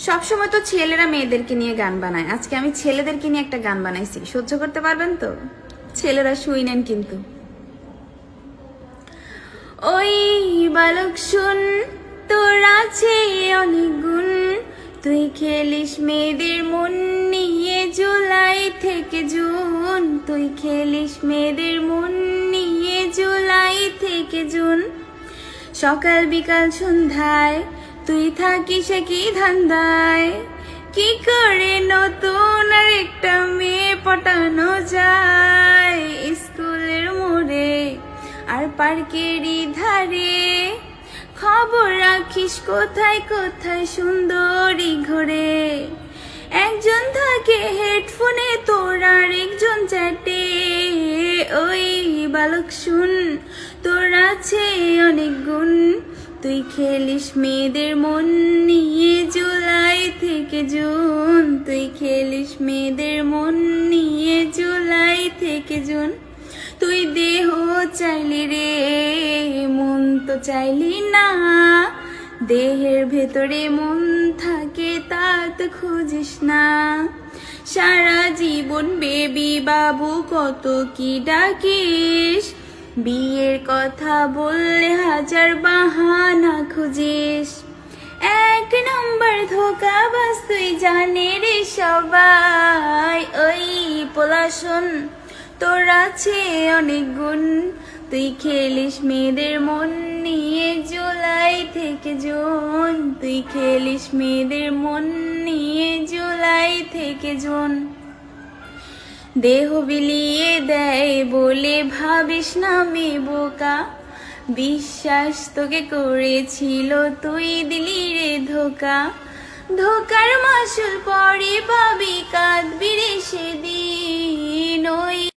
সবসময় তো ছেলেরা মেয়েদেরকে নিয়ে গান বানায়, আজকে আমি ছেলেদেরকে নিয়ে একটা গান বানাইছি, সহ্য করতে পারবেন তো? ছেলেরা শুই নেন কিন্তু। ওই বালক শুন, তোর আছে অনেক গুণ, তুই খেলিস মেয়েদের মন নিয়ে জুলাই থেকে জুন, তুই খেলিস মেয়েদের মন নিয়ে জুলাই থেকে জুন। সকাল বিকাল সন্ধ্যায় তুই থাকিস কি ধান্দায়, কি করে নতুন আর একটা মেয়ে পটানো যায় স্কুলের মোড়ে আর পার্কেরই ধারে। খবর রাখিস কোথায় কোথায় সুন্দরী ঘরে, একজন থাকে হেডফোনে তোর আর একজন চ্যাটে। ওই বালক শুন, তোর আছে অনেক গুণ, তুই খেলিস মেয়েদের মন নিয়ে জুলাই থেকে জুন, তুই খেলিস মেয়েদের মন নিয়ে জুলাই থেকে জুন। তুই দেহ চাইলি রে মন তো চাইলি না, দেহের ভেতরে মন থাকে তা তো খুঁজিস না। সারা জীবন বেবি বাবু কত কি ডাকিস, বিয়ের কথা বললে হাজার বাহানা খুঁজিস। এক নম্বর ধোঁকাবাজ তুই জানে রে সবাই। ওই পোলা শোন, তোর আছে অনেক গুণ, তুই খেলিস মেয়েদের মন নিয়ে জুলাই থেকে জুন, তুই খেলিস মেয়েদের মন নিয়ে জুলাই থেকে জুন। দেহ বিলিয়ে দেয় বলে ভাবিস না মে বোকা, বিশ্বাস তোকে করেছিল তুই দিলি রে ধোকা। ধোকার মাসুল পরে পাবি